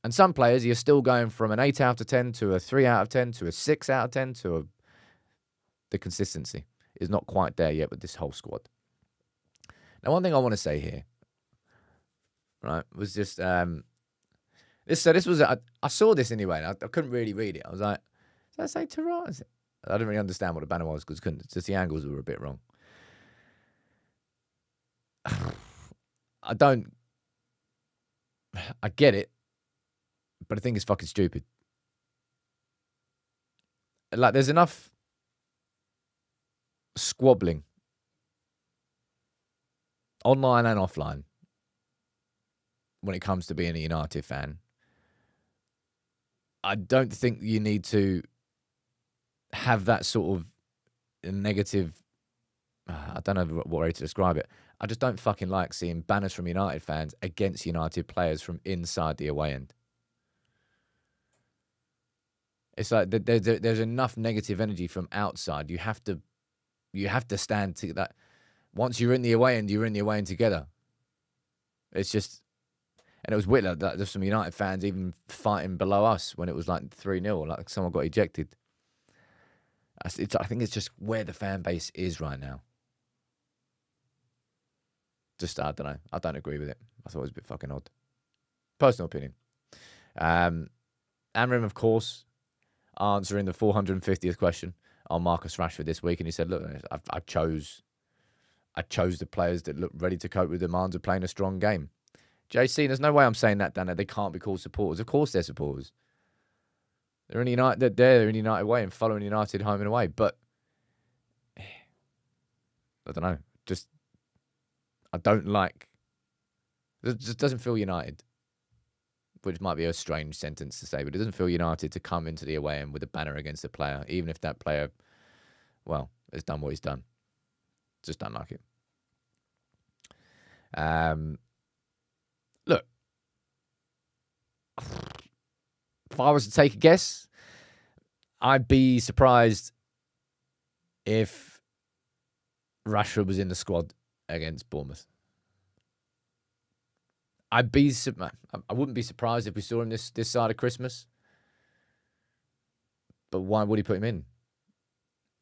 And some players, you're still going from an 8 out of 10 to a 3 out of 10 to a 6 out of 10 to a... The consistency is not quite there yet with this whole squad. Now, one thing I want to say here, right, was just... This was... I saw this anyway, and I couldn't really read it. I was like, did I say Taraz? I didn't really understand what the banner was because just the angles were a bit wrong. I get it, but I think it's fucking stupid. Like, there's enough squabbling, online and offline, when it comes to being a United fan. I don't think you need to have that sort of negative... I don't know what way to describe it. I just don't fucking like seeing banners from United fans against United players from inside the away end. It's like there's enough negative energy from outside. You have to stand to that. Once you're in the away end, you're in the away end together. It's just... And it was weird that there's some United fans even fighting below us when it was like 3-0, like someone got ejected. I think it's just where the fan base is right now. Just, I don't know. I don't agree with it. I thought it was a bit fucking odd. Personal opinion. Amorim, of course, answering the 450th question on Marcus Rashford this week, and he said, look, I chose the players that look ready to cope with the demands of playing a strong game. JC, there's no way I'm saying that, Dan, that they can't be called supporters. Of course they're supporters. They're in United. They're in United way and following United home and away. But I don't know. Just I don't like. It just doesn't feel United, which might be a strange sentence to say, but it doesn't feel United to come into the away end with a banner against a player, even if that player, well, has done what he's done. Just don't like it. Look, if I was to take a guess, I'd be surprised if Rashford was in the squad against Bournemouth. I wouldn't be surprised if we saw him this side of Christmas. But why would he put him in?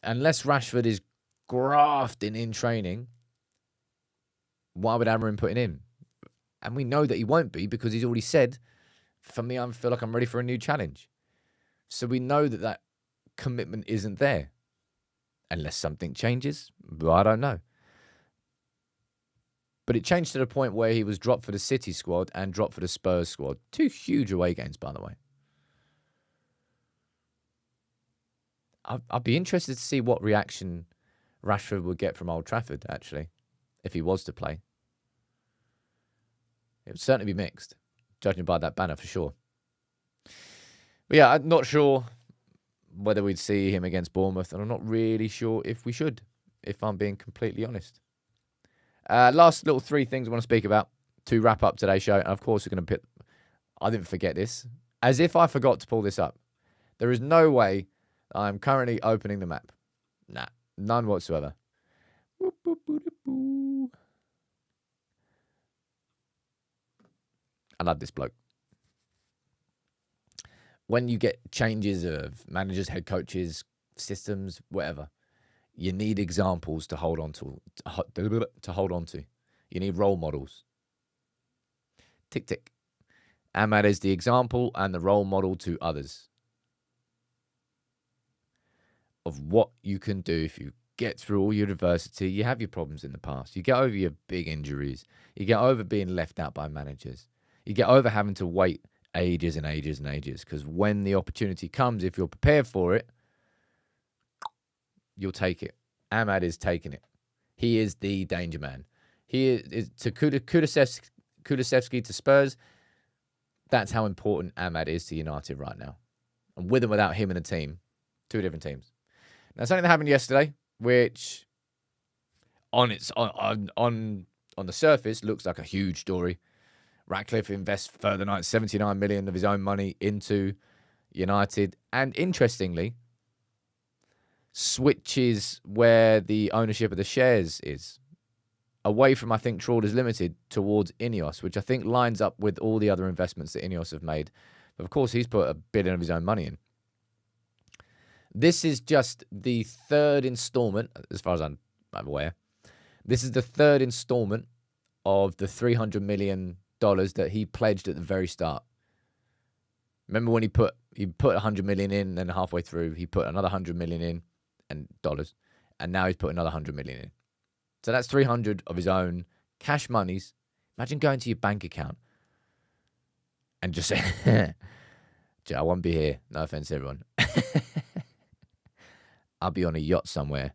Unless Rashford is grafting in training, why would Amorim put him in? And we know that he won't be because he's already said, for me, I feel like I'm ready for a new challenge. So we know that commitment isn't there. Unless something changes, but I don't know. But it changed to the point where he was dropped for the City squad and dropped for the Spurs squad. 2 huge away games, by the way. I'd be interested to see what reaction Rashford would get from Old Trafford, actually, if he was to play. It would certainly be mixed, judging by that banner for sure. But yeah, I'm not sure whether we'd see him against Bournemouth, and I'm not really sure if we should, if I'm being completely honest. Last little 3 things I want to speak about to wrap up today's show. And of course, we're going to put... I didn't forget this. As if I forgot to pull this up. There is no way I'm currently opening the map. Nah, none whatsoever. Boop, boop, boop, boop. I love this bloke. When you get changes of managers, head coaches, systems, whatever, you need examples to hold on to. You need role models. Tick, tick. Ahmad is the example and the role model to others of what you can do if you get through all your adversity. You have your problems in the past. You get over your big injuries. You get over being left out by managers. You get over having to wait ages and ages and ages, because when the opportunity comes, if you're prepared for it, you'll take it. Ahmad is taking it. He is the danger man. He is to Kulusevski to Spurs. That's how important Ahmad is to United right now. And with and without him in the team, 2 different teams. Now, something that happened yesterday, which on the surface looks like a huge story. Ratcliffe invests further 79 million of his own money into United, and interestingly, switches where the ownership of the shares is away from, I think, Trawlers Limited towards INEOS, which I think lines up with all the other investments that INEOS have made. But of course, he's put $1 billion of his own money in. This is just the 3rd installment, as far as I'm aware. This is the 3rd installment of the $300 million that he pledged at the very start. Remember when he put $100 million in, and then halfway through he put another $100 million in, and dollars, and now he's put another $100 million in. So that's 300 of his own cash monies. Imagine going to your bank account and just saying, I won't be here. No offense, everyone. I'll be on a yacht somewhere.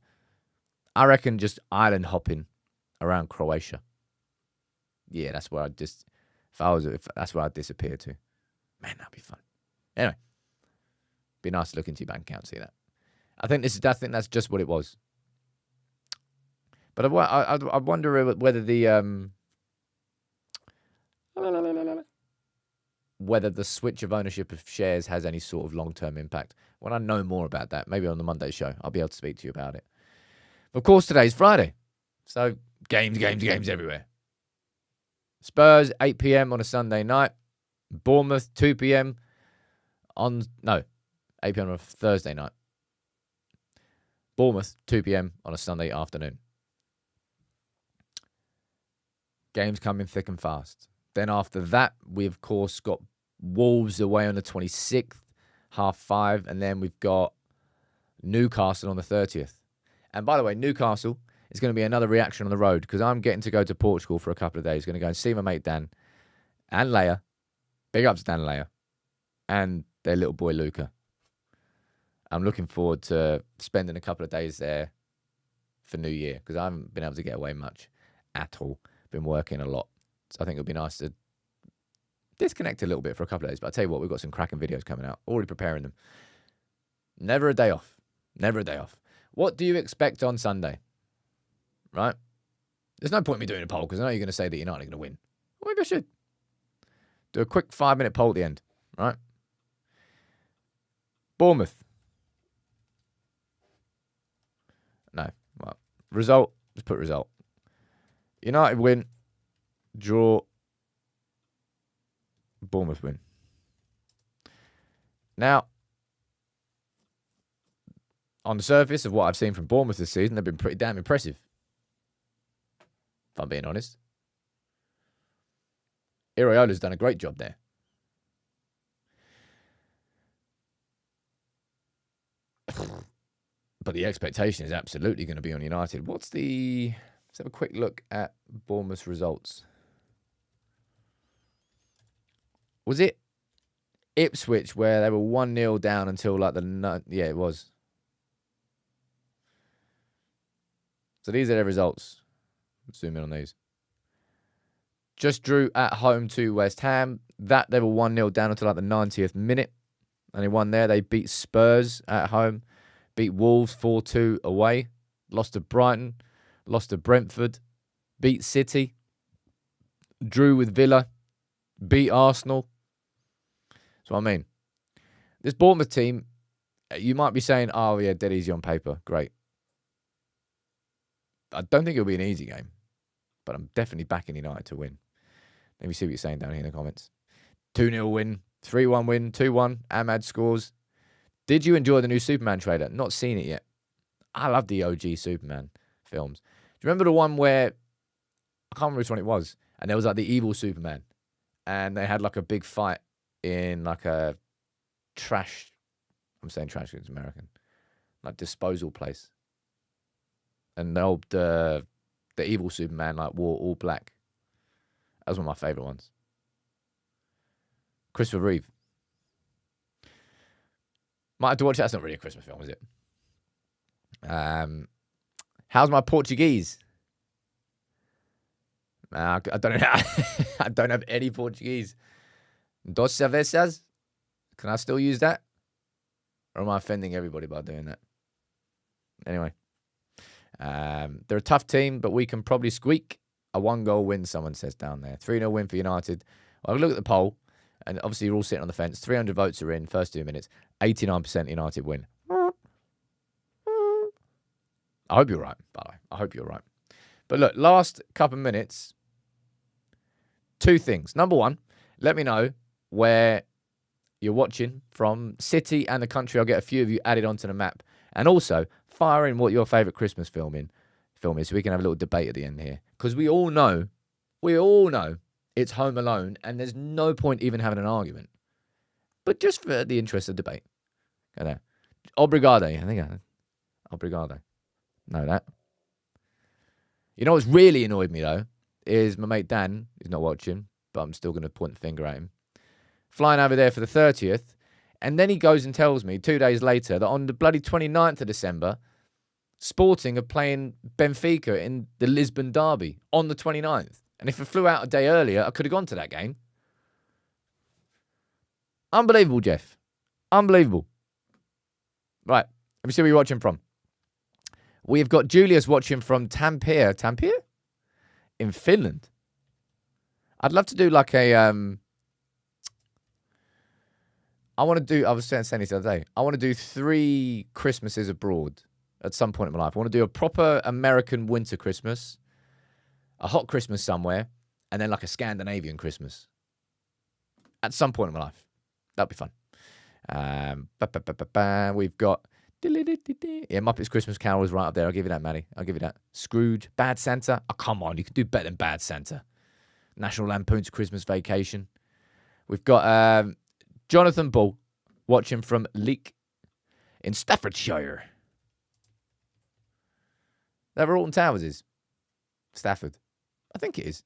I reckon just island hopping around Croatia. Yeah, that's where I'd just, if that's where I'd disappear to. Man, that'd be fun. Anyway, be nice to look into your bank account and see that. I think that's just what it was. But I wonder whether the switch of ownership of shares has any sort of long-term impact. When I know more about that, maybe on the Monday show, I'll be able to speak to you about it. Of course, today's Friday, so games everywhere. Spurs, 8 p.m. on a Sunday night. Bournemouth, 2 p.m. 8 p.m. on a Thursday night. Bournemouth, 2 p.m. on a Sunday afternoon. Games coming thick and fast. Then after that, we of course got Wolves away on the 26th, 5:30, and then we've got Newcastle on the 30th. And by the way, Newcastle is going to be another reaction on the road, because I'm getting to go to Portugal for a couple of days. Going to go and see my mate Dan and Leia. Big ups to Dan and Leia. And their little boy Luca. I'm looking forward to spending a couple of days there for New Year, because I haven't been able to get away much at all. Been working a lot. So I think it'll be nice to disconnect a little bit for a couple of days. But I'll tell you what, we've got some cracking videos coming out. Already preparing them. Never a day off. Never a day off. What do you expect on Sunday? Right? There's no point in me doing a poll, because I know you're going to say that United are going to win. Well, maybe I should. Do a quick 5-minute poll at the end. Right? Bournemouth. No. Well, result. Let's put result. United win. Draw. Bournemouth win. Now, on the surface of what I've seen from Bournemouth this season, they've been pretty damn impressive, if I'm being honest. Iraola's done a great job there. But the expectation is absolutely going to be on United. Let's have a quick look at Bournemouth's results. Was it Ipswich where they were 1-0 down until yeah, it was. So these are their results. Let's zoom in on these. just drew at home to West Ham. That they were 1-0 down until like the 90th minute. And they won there. They beat Spurs at home. Beat Wolves 4-2 away. Lost to Brighton. Lost to Brentford. Beat City. Drew with Villa. Beat Arsenal. That's what I mean. This Bournemouth team, you might be saying, oh yeah, dead easy on paper. Great. I don't think it'll be an easy game. But I'm definitely backing United to win. Let me see what you're saying down here in the comments. 2-0 win. 3-1 win. 2-1. Ahmad scores. Did you enjoy the new Superman trailer? Not seen it yet. I love the OG Superman films. Do you remember the one where, I can't remember which one it was, and there was like the evil Superman, and they had like a big fight in like a trash, I'm saying trash because it's American, like disposal place. And the evil Superman like wore all black. That was one of my favourite ones. Christopher Reeve. Might have to watch that. That's not really a Christmas film, is it? How's my Portuguese? I don't know. I don't have any Portuguese. Dos cervezas? Can I still use that? Or am I offending everybody by doing that? Anyway. They're a tough team, but we can probably squeak a 1-goal win, someone says down there. 3-0 win for United. Well, look at the poll. And obviously, you're all sitting on the fence. 300 votes are in, first 2 minutes. 89% United win. I hope you're right, by the way. I hope you're right. But look, last couple of minutes, 2 things. Number 1, let me know where you're watching from, city and the country. I'll get a few of you added onto the map. And also, fire in what your favourite Christmas film is so we can have a little debate at the end here. Because we all know it's Home Alone, and there's no point even having an argument. But just for the interest of debate. Go there. Obrigado. I think Obrigado. Know that. You know what's really annoyed me, though, is my mate Dan, who's not watching, but I'm still going to point the finger at him, flying over there for the 30th, and then he goes and tells me 2 days later that on the bloody 29th of December, Sporting are playing Benfica in the Lisbon derby on the 29th. And if I flew out a day earlier, I could have gone to that game. Unbelievable, Jeff. Unbelievable. Right. Let me see where you're watching from. We've got Julius watching from Tampere. Tampere? In Finland. I'd love to do like a... I was saying this the other day. I want to do 3 Christmases abroad at some point in my life. I want to do a proper American winter Christmas, a hot Christmas somewhere, and then like a Scandinavian Christmas at some point in my life. That'd be fun. We've got Muppets Christmas Carol is right up there. I'll give you that, Maddie. I'll give you that. Scrooge, Bad Santa. Oh, come on. You could do better than Bad Santa. National Lampoon's Christmas Vacation. We've got Jonathan Bull watching from Leek in Staffordshire. That where Alton Towers is. Stafford. I think it is.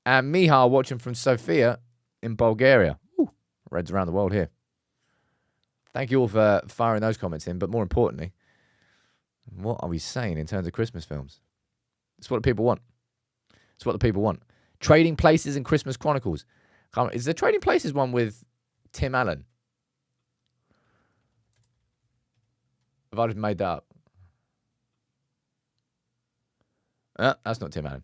And Mihal watching from Sofia in Bulgaria. Ooh, Reds around the world here. Thank you all for firing those comments in. But more importantly, what are we saying in terms of Christmas films? It's what the people want. It's what the people want. Trading Places and Christmas Chronicles. Is the Trading Places one with Tim Allen? Have I just made that up? That's not Tim Allen.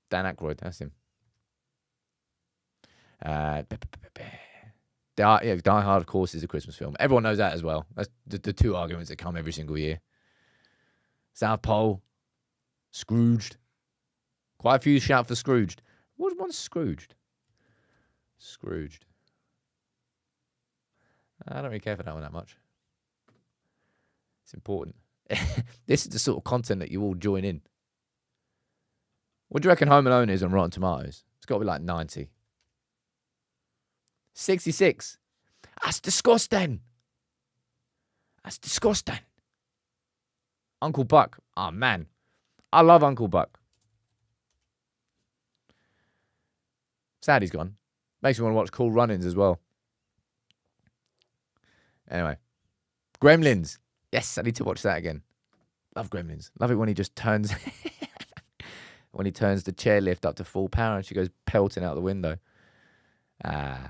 Dan Aykroyd, that's him. Die Hard, of course, is a Christmas film. Everyone knows that as well. That's the 2 arguments that come every single year. South Pole, Scrooged. Quite a few shout for Scrooged. What one's Scrooged? Scrooged. I don't really care for that one that much. It's important. This is the sort of content that you all join in. What do you reckon Home Alone is on Rotten Tomatoes? It's got to be like 90. 66. That's disgusting. That's disgusting. Uncle Buck. Oh, man. I love Uncle Buck. Sad he's gone. Makes me want to watch Cool Runnings as well. Anyway. Gremlins. Yes, I need to watch that again. Love Gremlins. Love it when he just turns when he turns the chairlift up to full power and she goes pelting out the window. I've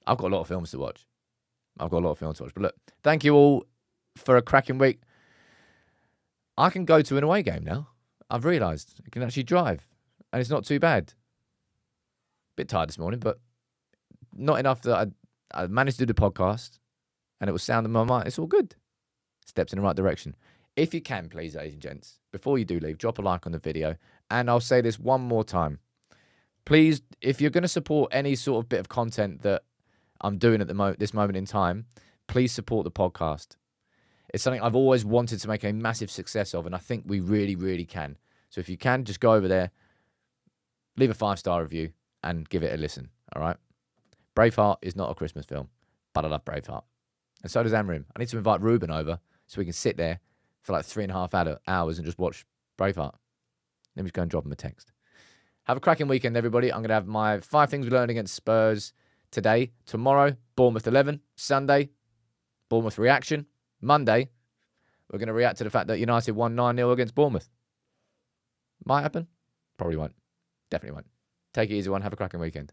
got a lot of films to watch. But look, thank you all for a cracking week. I can go to an away game now. I've realised I can actually drive. And it's not too bad. Bit tired this morning, but not enough that I managed to do the podcast and it was sound in my mind. It's all good. Steps in the right direction. If you can, please, ladies and gents, before you do leave, drop a like on the video. And I'll say this one more time. Please, if you're going to support any sort of bit of content that I'm doing at this moment in time, please support the podcast. It's something I've always wanted to make a massive success of, and I think we really, really can. So if you can, just go over there, leave a 5-star review, and give it a listen, all right? Braveheart is not a Christmas film, but I love Braveheart. And so does Amorim. I need to invite Ruben over so we can sit there for like 3.5 hours and just watch Braveheart. Let me just go and drop him a text. Have a cracking weekend, everybody. I'm going to have my 5 things we learned against Spurs today. Tomorrow, Bournemouth 11. Sunday, Bournemouth reaction. Monday, we're going to react to the fact that United won 9-0 against Bournemouth. Might happen. Probably won't. Definitely won't. Take it easy, one. Have a cracking weekend.